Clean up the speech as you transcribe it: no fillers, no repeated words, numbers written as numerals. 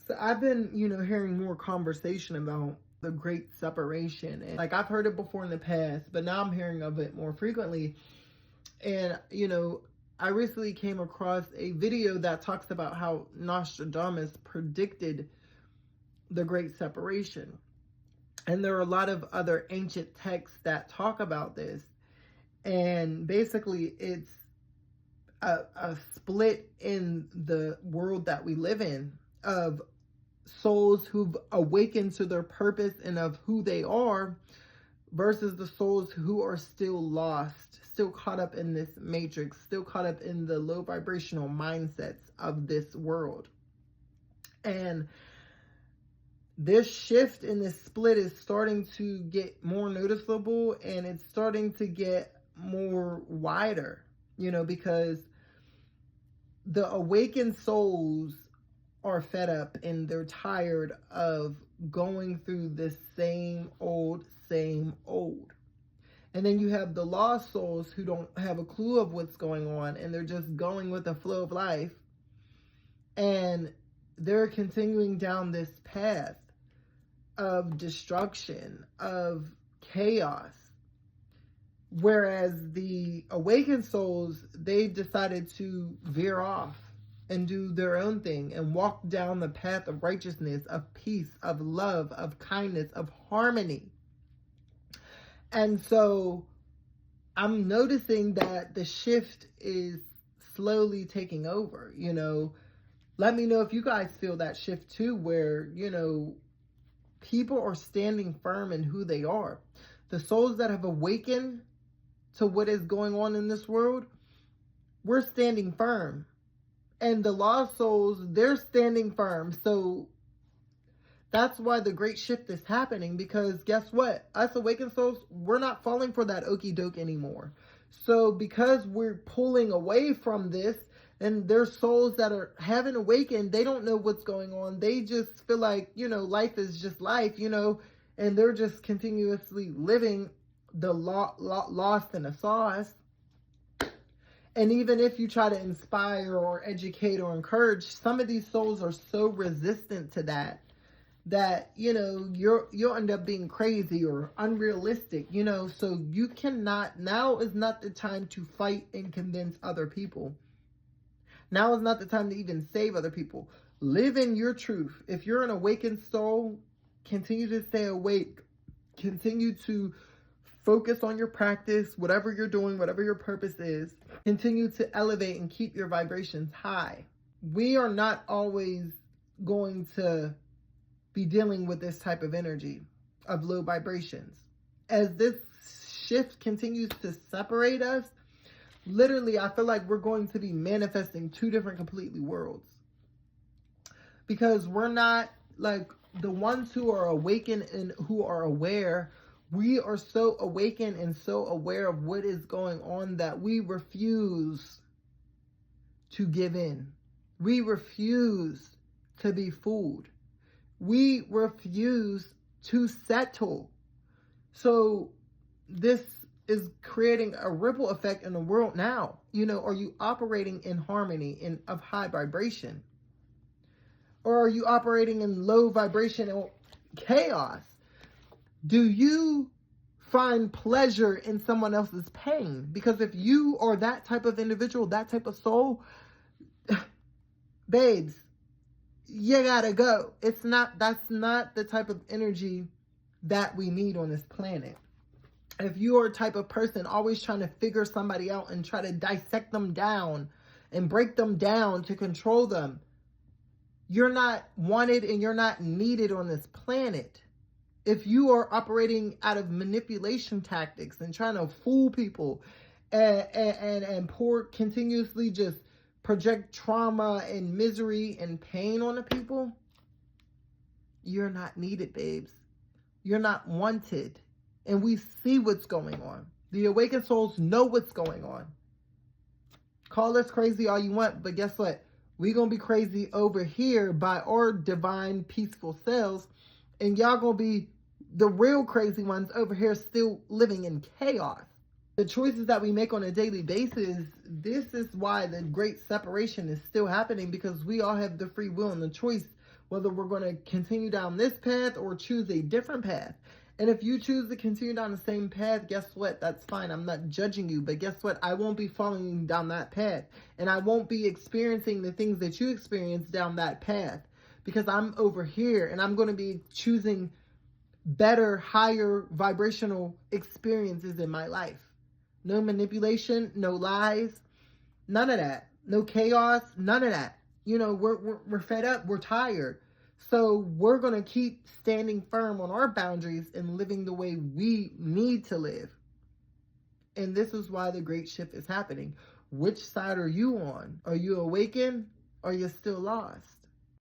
So I've been, hearing more conversation about the great separation. And like I've heard it before in the past, but now I'm hearing of it more frequently. And, I recently came across a video that talks about how Nostradamus predicted the great separation. And there are a lot of other ancient texts that talk about this. And basically, it's a split in the world that we live in of souls who've awakened to their purpose and of who they are versus the souls who are still lost, still caught up in this matrix, still caught up in the low vibrational mindsets of this world. And this shift in this split is starting to get more noticeable, and it's starting to get more wider, because the awakened souls are fed up and they're tired of going through this same old. And then you have the lost souls who don't have a clue of what's going on, and they're just going with the flow of life. And they're continuing down this path of destruction, of chaos. Whereas the awakened souls, they've decided to veer off and do their own thing and walk down the path of righteousness, of peace, of love, of kindness, of harmony. And so I'm noticing that the shift is slowly taking over. Let me know if you guys feel that shift too, where, people are standing firm in who they are. The souls that have awakened to what is going on in this world, we're standing firm. And the lost souls, they're standing firm. So that's why the great shift is happening, because guess what? Us awakened souls, we're not falling for that okie doke anymore. So because we're pulling away from this, and there's souls that haven't awakened, they don't know what's going on. They just feel like, life is just life, and they're just continuously living the lost in the sauce. And even if you try to inspire or educate or encourage, some of these souls are so resistant to that you'll end up being crazy or unrealistic, so you cannot. Now is not the time to fight and convince other people. Now is not the time to even save other people. Live in your truth. If you're an awakened soul, continue to stay awake. Continue to focus on your practice, whatever you're doing, whatever your purpose is. Continue to elevate and keep your vibrations high. We are not always going to be dealing with this type of energy of low vibrations. As this shift continues to separate us, literally, I feel like we're going to be manifesting two different completely worlds. Because we're not like the ones who are awakened and who are aware. We are so awakened and so aware of what is going on that we refuse to give in. We refuse to be fooled. We refuse to settle. So this is creating a ripple effect in the world now. Are you operating in harmony and of high vibration? Or are you operating in low vibration and chaos? Do you find pleasure in someone else's pain? Because if you are that type of individual, that type of soul, babes, you gotta go. That's not the type of energy that we need on this planet. If you are a type of person always trying to figure somebody out and try to dissect them down and break them down to control them, you're not wanted and you're not needed on this planet. If you are operating out of manipulation tactics and trying to fool people and continuously just project trauma and misery and pain on the people, you're not needed, babes. You're not wanted. And we see what's going on. The awakened souls know what's going on. Call us crazy all you want, but guess what? We're going to be crazy over here by our divine, peaceful selves. And y'all going to be the real crazy ones over here still living in chaos. The choices that we make on a daily basis, this is why the great separation is still happening, because we all have the free will and the choice whether we're going to continue down this path or choose a different path. And if you choose to continue down the same path, guess what? That's fine. I'm not judging you. But guess what? I won't be following down that path. And I won't be experiencing the things that you experience down that path. Because I'm over here and I'm going to be choosing better, higher vibrational experiences in my life. No manipulation, no lies, none of that. No chaos, none of that. You know, we're fed up. We're tired. So we're going to keep standing firm on our boundaries and living the way we need to live. And this is why the great shift is happening. Which side are you on? Are you awakened or are you still lost?